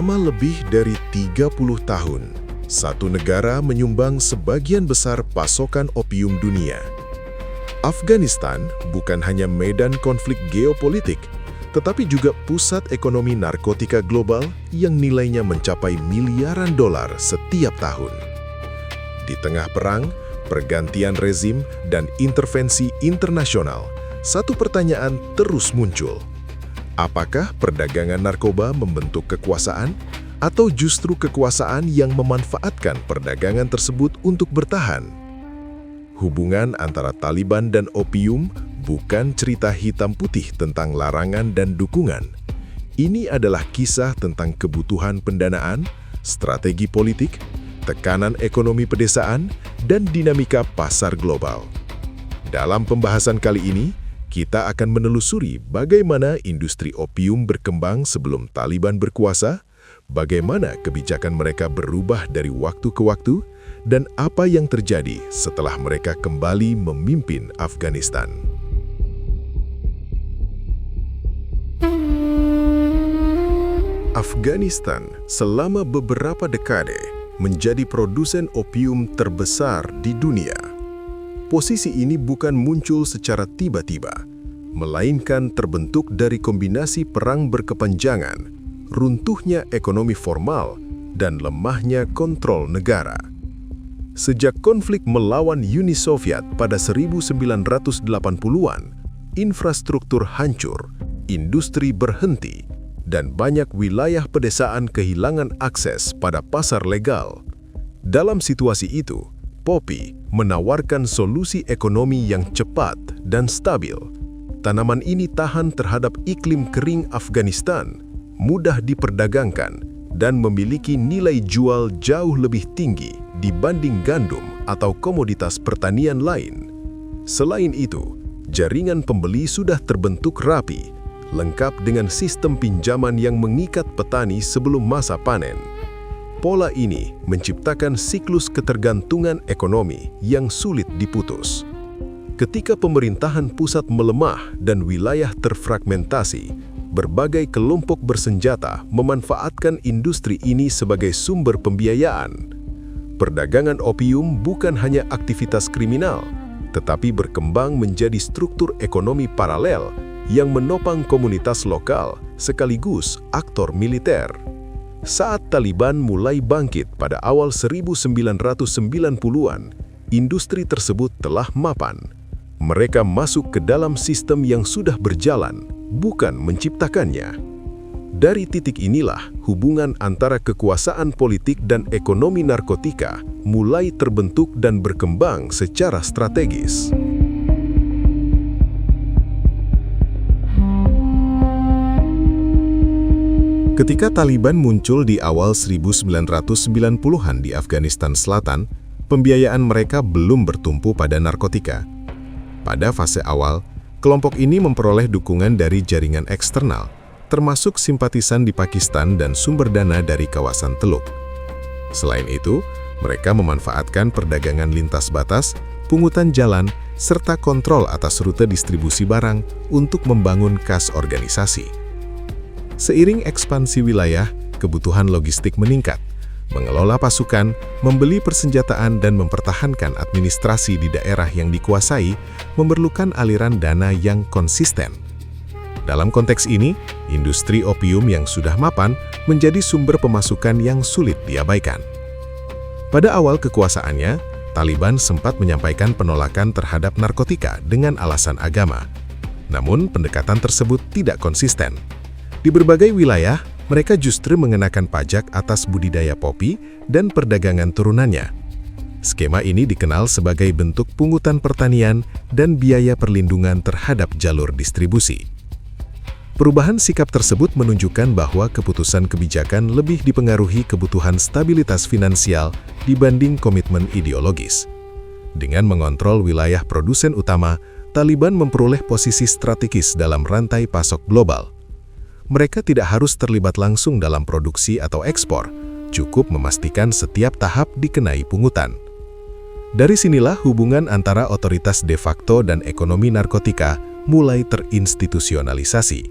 Selama lebih dari 30 tahun, satu negara menyumbang sebagian besar pasokan opium dunia. Afghanistan bukan hanya medan konflik geopolitik, tetapi juga pusat ekonomi narkotika global yang nilainya mencapai miliaran dolar setiap tahun. Di tengah perang, pergantian rezim, dan intervensi internasional, satu pertanyaan terus muncul. Apakah perdagangan narkoba membentuk kekuasaan, atau justru kekuasaan yang memanfaatkan perdagangan tersebut untuk bertahan? Hubungan antara Taliban dan opium bukan cerita hitam putih tentang larangan dan dukungan. Ini adalah kisah tentang kebutuhan pendanaan, strategi politik, tekanan ekonomi pedesaan, dan dinamika pasar global. Dalam pembahasan kali ini, kita akan menelusuri bagaimana industri opium berkembang sebelum Taliban berkuasa, bagaimana kebijakan mereka berubah dari waktu ke waktu, dan apa yang terjadi setelah mereka kembali memimpin Afghanistan. Afghanistan selama beberapa dekade menjadi produsen opium terbesar di dunia. Posisi ini bukan muncul secara tiba-tiba, melainkan terbentuk dari kombinasi perang berkepanjangan, runtuhnya ekonomi formal, dan lemahnya kontrol negara. Sejak konflik melawan Uni Soviet pada 1980-an, infrastruktur hancur, industri berhenti, dan banyak wilayah pedesaan kehilangan akses pada pasar legal. Dalam situasi itu, Poppy menawarkan solusi ekonomi yang cepat dan stabil. Tanaman ini tahan terhadap iklim kering Afghanistan, mudah diperdagangkan, dan memiliki nilai jual jauh lebih tinggi dibanding gandum atau komoditas pertanian lain. Selain itu, jaringan pembeli sudah terbentuk rapi, lengkap dengan sistem pinjaman yang mengikat petani sebelum masa panen. Pola ini menciptakan siklus ketergantungan ekonomi yang sulit diputus. Ketika pemerintahan pusat melemah dan wilayah terfragmentasi, berbagai kelompok bersenjata memanfaatkan industri ini sebagai sumber pembiayaan. Perdagangan opium bukan hanya aktivitas kriminal, tetapi berkembang menjadi struktur ekonomi paralel yang menopang komunitas lokal sekaligus aktor militer. Saat Taliban mulai bangkit pada awal 1990-an, industri tersebut telah mapan. Mereka masuk ke dalam sistem yang sudah berjalan, bukan menciptakannya. Dari titik inilah, hubungan antara kekuasaan politik dan ekonomi narkotika mulai terbentuk dan berkembang secara strategis. Ketika Taliban muncul di awal 1990-an di Afghanistan Selatan, pembiayaan mereka belum bertumpu pada narkotika. Pada fase awal, kelompok ini memperoleh dukungan dari jaringan eksternal, termasuk simpatisan di Pakistan dan sumber dana dari kawasan Teluk. Selain itu, mereka memanfaatkan perdagangan lintas batas, pungutan jalan, serta kontrol atas rute distribusi barang untuk membangun kas organisasi. Seiring ekspansi wilayah, kebutuhan logistik meningkat. Mengelola pasukan, membeli persenjataan, dan mempertahankan administrasi di daerah yang dikuasai memerlukan aliran dana yang konsisten. Dalam konteks ini, industri opium yang sudah mapan menjadi sumber pemasukan yang sulit diabaikan. Pada awal kekuasaannya, Taliban sempat menyampaikan penolakan terhadap narkotika dengan alasan agama. Namun, pendekatan tersebut tidak konsisten. Di berbagai wilayah, mereka justru mengenakan pajak atas budidaya popi dan perdagangan turunannya. Skema ini dikenal sebagai bentuk pungutan pertanian dan biaya perlindungan terhadap jalur distribusi. Perubahan sikap tersebut menunjukkan bahwa keputusan kebijakan lebih dipengaruhi kebutuhan stabilitas finansial dibanding komitmen ideologis. Dengan mengontrol wilayah produsen utama, Taliban memperoleh posisi strategis dalam rantai pasok global. Mereka tidak harus terlibat langsung dalam produksi atau ekspor, cukup memastikan setiap tahap dikenai pungutan. Dari sinilah hubungan antara otoritas de facto dan ekonomi narkotika mulai terinstitusionalisasi.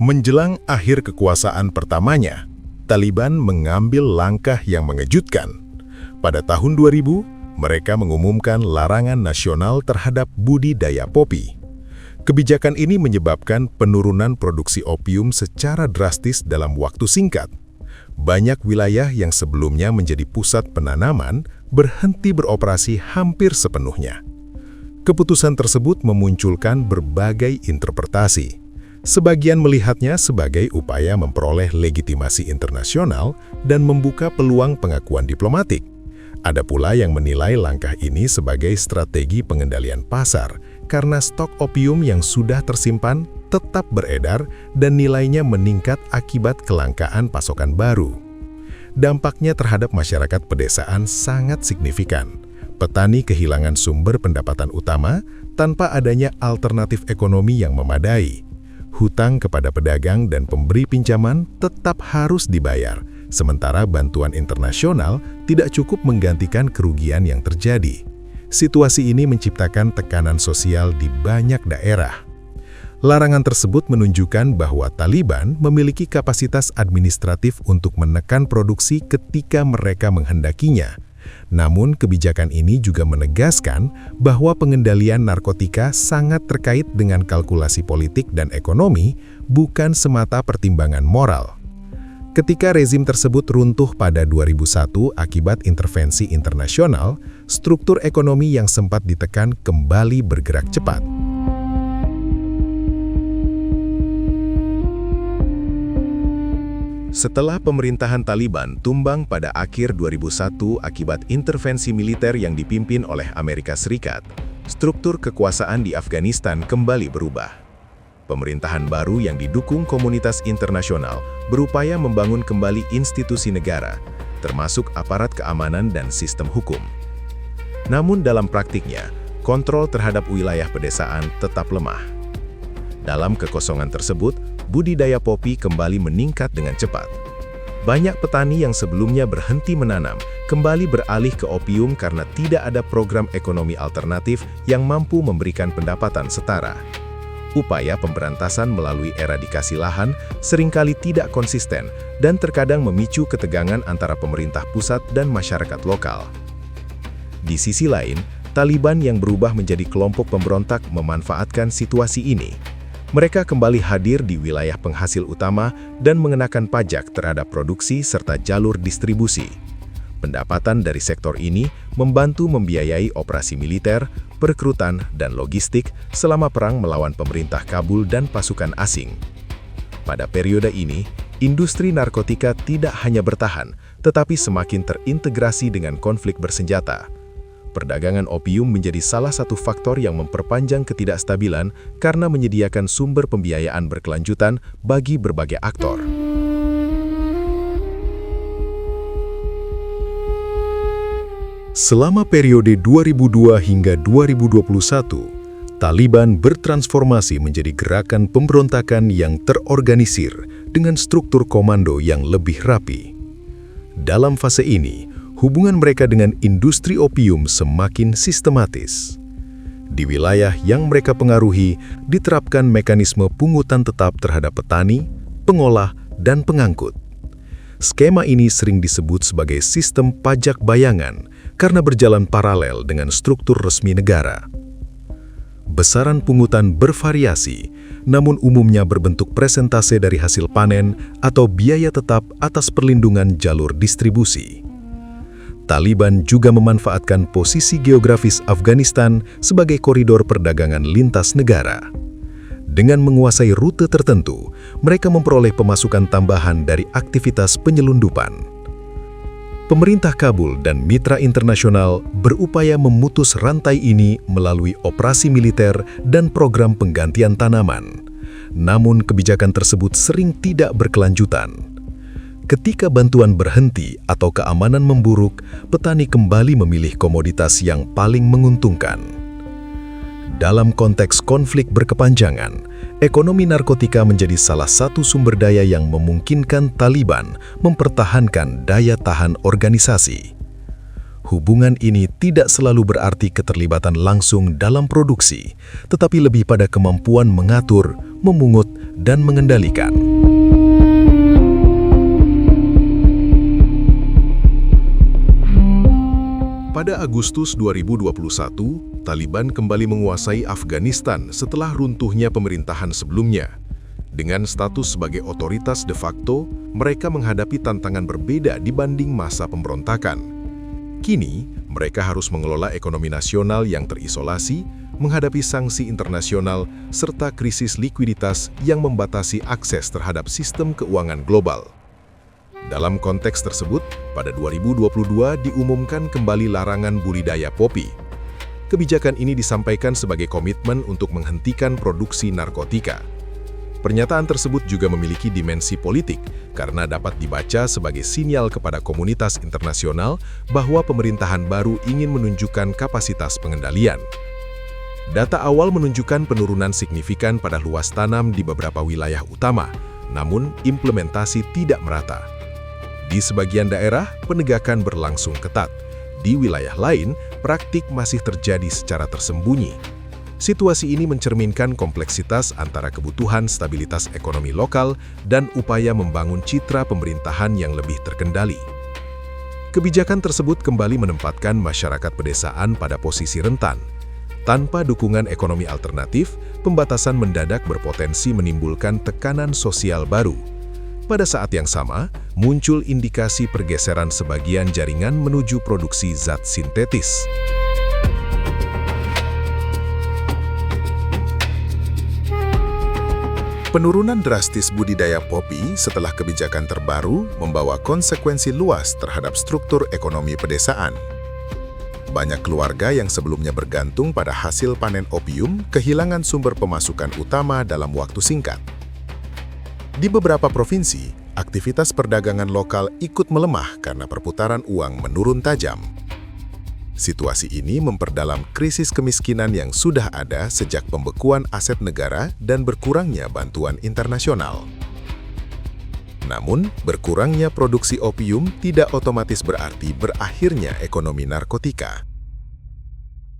Menjelang akhir kekuasaan pertamanya, Taliban mengambil langkah yang mengejutkan. Pada tahun 2000, mereka mengumumkan larangan nasional terhadap budidaya popi. Kebijakan ini menyebabkan penurunan produksi opium secara drastis dalam waktu singkat. Banyak wilayah yang sebelumnya menjadi pusat penanaman berhenti beroperasi hampir sepenuhnya. Keputusan tersebut memunculkan berbagai interpretasi. Sebagian melihatnya sebagai upaya memperoleh legitimasi internasional dan membuka peluang pengakuan diplomatik. Ada pula yang menilai langkah ini sebagai strategi pengendalian pasar karena stok opium yang sudah tersimpan tetap beredar dan nilainya meningkat akibat kelangkaan pasokan baru. Dampaknya terhadap masyarakat pedesaan sangat signifikan. Petani kehilangan sumber pendapatan utama tanpa adanya alternatif ekonomi yang memadai. Hutang kepada pedagang dan pemberi pinjaman tetap harus dibayar, sementara bantuan internasional tidak cukup menggantikan kerugian yang terjadi. Situasi ini menciptakan tekanan sosial di banyak daerah. Larangan tersebut menunjukkan bahwa Taliban memiliki kapasitas administratif untuk menekan produksi ketika mereka menghendakinya. Namun, kebijakan ini juga menegaskan bahwa pengendalian narkotika sangat terkait dengan kalkulasi politik dan ekonomi, bukan semata pertimbangan moral. Ketika rezim tersebut runtuh pada 2001 akibat intervensi internasional, struktur ekonomi yang sempat ditekan kembali bergerak cepat. Setelah pemerintahan Taliban tumbang pada akhir 2001 akibat intervensi militer yang dipimpin oleh Amerika Serikat, struktur kekuasaan di Afghanistan kembali berubah. Pemerintahan baru yang didukung komunitas internasional berupaya membangun kembali institusi negara, termasuk aparat keamanan dan sistem hukum. Namun dalam praktiknya, kontrol terhadap wilayah pedesaan tetap lemah. Dalam kekosongan tersebut, budidaya popi kembali meningkat dengan cepat. Banyak petani yang sebelumnya berhenti menanam kembali beralih ke opium karena tidak ada program ekonomi alternatif yang mampu memberikan pendapatan setara. Upaya pemberantasan melalui eradikasi lahan seringkali tidak konsisten dan terkadang memicu ketegangan antara pemerintah pusat dan masyarakat lokal. Di sisi lain, Taliban yang berubah menjadi kelompok pemberontak memanfaatkan situasi ini. Mereka kembali hadir di wilayah penghasil utama dan mengenakan pajak terhadap produksi serta jalur distribusi. Pendapatan dari sektor ini membantu membiayai operasi militer, perekrutan, dan logistik selama perang melawan pemerintah Kabul dan pasukan asing. Pada periode ini, industri narkotika tidak hanya bertahan, tetapi semakin terintegrasi dengan konflik bersenjata. Perdagangan opium menjadi salah satu faktor yang memperpanjang ketidakstabilan karena menyediakan sumber pembiayaan berkelanjutan bagi berbagai aktor. Selama periode 2002 hingga 2021, Taliban bertransformasi menjadi gerakan pemberontakan yang terorganisir dengan struktur komando yang lebih rapi. Dalam fase ini, hubungan mereka dengan industri opium semakin sistematis. Di wilayah yang mereka pengaruhi, diterapkan mekanisme pungutan tetap terhadap petani, pengolah, dan pengangkut. Skema ini sering disebut sebagai sistem pajak bayangan karena berjalan paralel dengan struktur resmi negara. Besaran pungutan bervariasi, namun umumnya berbentuk persentase dari hasil panen atau biaya tetap atas perlindungan jalur distribusi. Taliban juga memanfaatkan posisi geografis Afghanistan sebagai koridor perdagangan lintas negara. Dengan menguasai rute tertentu, mereka memperoleh pemasukan tambahan dari aktivitas penyelundupan. Pemerintah Kabul dan mitra internasional berupaya memutus rantai ini melalui operasi militer dan program penggantian tanaman. Namun kebijakan tersebut sering tidak berkelanjutan. Ketika bantuan berhenti atau keamanan memburuk, petani kembali memilih komoditas yang paling menguntungkan. Dalam konteks konflik berkepanjangan, ekonomi narkotika menjadi salah satu sumber daya yang memungkinkan Taliban mempertahankan daya tahan organisasi. Hubungan ini tidak selalu berarti keterlibatan langsung dalam produksi, tetapi lebih pada kemampuan mengatur, memungut, dan mengendalikan. Pada Agustus 2021, Taliban kembali menguasai Afghanistan setelah runtuhnya pemerintahan sebelumnya. Dengan status sebagai otoritas de facto, mereka menghadapi tantangan berbeda dibanding masa pemberontakan. Kini, mereka harus mengelola ekonomi nasional yang terisolasi, menghadapi sanksi internasional, serta krisis likuiditas yang membatasi akses terhadap sistem keuangan global. Dalam konteks tersebut, pada 2022 diumumkan kembali larangan budidaya popi. Kebijakan ini disampaikan sebagai komitmen untuk menghentikan produksi narkotika. Pernyataan tersebut juga memiliki dimensi politik karena dapat dibaca sebagai sinyal kepada komunitas internasional bahwa pemerintahan baru ingin menunjukkan kapasitas pengendalian. Data awal menunjukkan penurunan signifikan pada luas tanam di beberapa wilayah utama, namun implementasi tidak merata. Di sebagian daerah, penegakan berlangsung ketat. Di wilayah lain, praktik masih terjadi secara tersembunyi. Situasi ini mencerminkan kompleksitas antara kebutuhan stabilitas ekonomi lokal dan upaya membangun citra pemerintahan yang lebih terkendali. Kebijakan tersebut kembali menempatkan masyarakat pedesaan pada posisi rentan. Tanpa dukungan ekonomi alternatif, pembatasan mendadak berpotensi menimbulkan tekanan sosial baru. Pada saat yang sama, muncul indikasi pergeseran sebagian jaringan menuju produksi zat sintetis. Penurunan drastis budidaya popi setelah kebijakan terbaru membawa konsekuensi luas terhadap struktur ekonomi pedesaan. Banyak keluarga yang sebelumnya bergantung pada hasil panen opium kehilangan sumber pemasukan utama dalam waktu singkat. Di beberapa provinsi, aktivitas perdagangan lokal ikut melemah karena perputaran uang menurun tajam. Situasi ini memperdalam krisis kemiskinan yang sudah ada sejak pembekuan aset negara dan berkurangnya bantuan internasional. Namun, berkurangnya produksi opium tidak otomatis berarti berakhirnya ekonomi narkotika.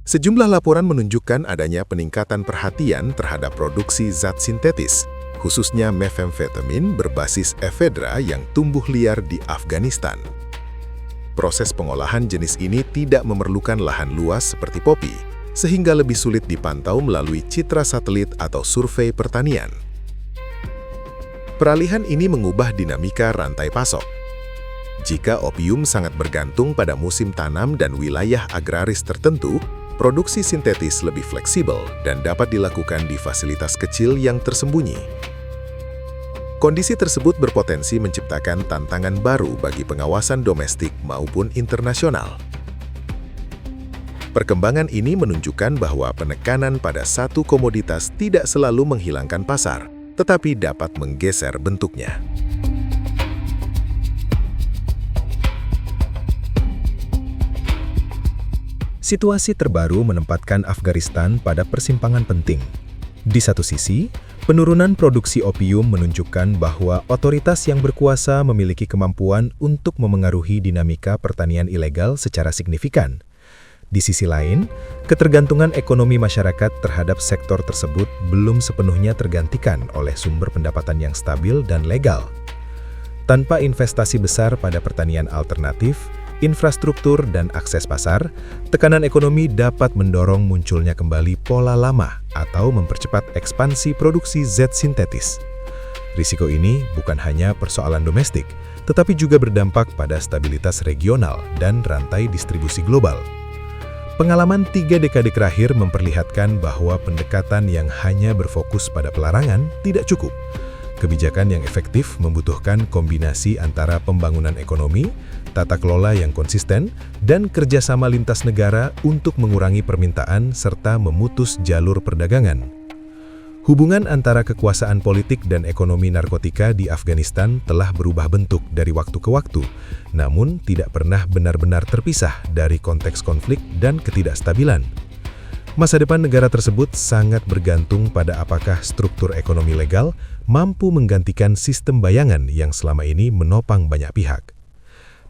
Sejumlah laporan menunjukkan adanya peningkatan perhatian terhadap produksi zat sintetis, khususnya methamfetamin berbasis ephedra yang tumbuh liar di Afghanistan. Proses pengolahan jenis ini tidak memerlukan lahan luas seperti popi, sehingga lebih sulit dipantau melalui citra satelit atau survei pertanian. Peralihan ini mengubah dinamika rantai pasok. Jika opium sangat bergantung pada musim tanam dan wilayah agraris tertentu, produksi sintetis lebih fleksibel dan dapat dilakukan di fasilitas kecil yang tersembunyi. Kondisi tersebut berpotensi menciptakan tantangan baru bagi pengawasan domestik maupun internasional. Perkembangan ini menunjukkan bahwa penekanan pada satu komoditas tidak selalu menghilangkan pasar, tetapi dapat menggeser bentuknya. Situasi terbaru menempatkan Afghanistan pada persimpangan penting. Di satu sisi, penurunan produksi opium menunjukkan bahwa otoritas yang berkuasa memiliki kemampuan untuk memengaruhi dinamika pertanian ilegal secara signifikan. Di sisi lain, ketergantungan ekonomi masyarakat terhadap sektor tersebut belum sepenuhnya tergantikan oleh sumber pendapatan yang stabil dan legal. Tanpa investasi besar pada pertanian alternatif, infrastruktur, dan akses pasar, tekanan ekonomi dapat mendorong munculnya kembali pola lama atau mempercepat ekspansi produksi zat sintetis. Risiko ini bukan hanya persoalan domestik, tetapi juga berdampak pada stabilitas regional dan rantai distribusi global. Pengalaman 3 dekade terakhir memperlihatkan bahwa pendekatan yang hanya berfokus pada pelarangan tidak cukup. Kebijakan yang efektif membutuhkan kombinasi antara pembangunan ekonomi, tata kelola yang konsisten, dan kerjasama lintas negara untuk mengurangi permintaan serta memutus jalur perdagangan. Hubungan antara kekuasaan politik dan ekonomi narkotika di Afghanistan telah berubah bentuk dari waktu ke waktu, namun tidak pernah benar-benar terpisah dari konteks konflik dan ketidakstabilan. Masa depan negara tersebut sangat bergantung pada apakah struktur ekonomi legal mampu menggantikan sistem bayangan yang selama ini menopang banyak pihak.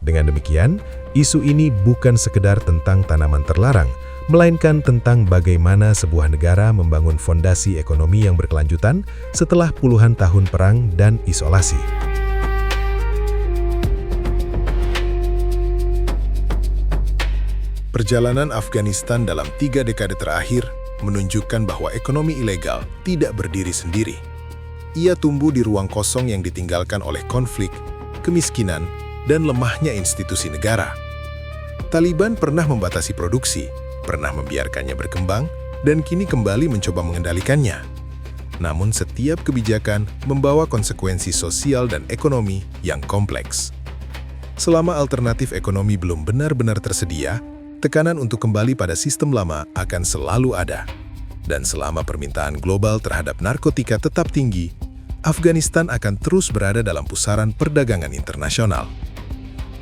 Dengan demikian, isu ini bukan sekedar tentang tanaman terlarang, melainkan tentang bagaimana sebuah negara membangun fondasi ekonomi yang berkelanjutan setelah puluhan tahun perang dan isolasi. Perjalanan Afghanistan dalam 3 dekade terakhir menunjukkan bahwa ekonomi ilegal tidak berdiri sendiri. Ia tumbuh di ruang kosong yang ditinggalkan oleh konflik, kemiskinan, dan lemahnya institusi negara. Taliban pernah membatasi produksi, pernah membiarkannya berkembang, dan kini kembali mencoba mengendalikannya. Namun setiap kebijakan membawa konsekuensi sosial dan ekonomi yang kompleks. Selama alternatif ekonomi belum benar-benar tersedia, tekanan untuk kembali pada sistem lama akan selalu ada. Dan selama permintaan global terhadap narkotika tetap tinggi, Afghanistan akan terus berada dalam pusaran perdagangan internasional.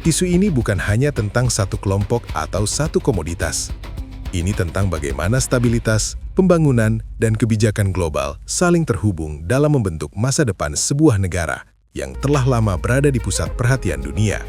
Isu ini bukan hanya tentang satu kelompok atau satu komoditas. Ini tentang bagaimana stabilitas, pembangunan, dan kebijakan global saling terhubung dalam membentuk masa depan sebuah negara yang telah lama berada di pusat perhatian dunia.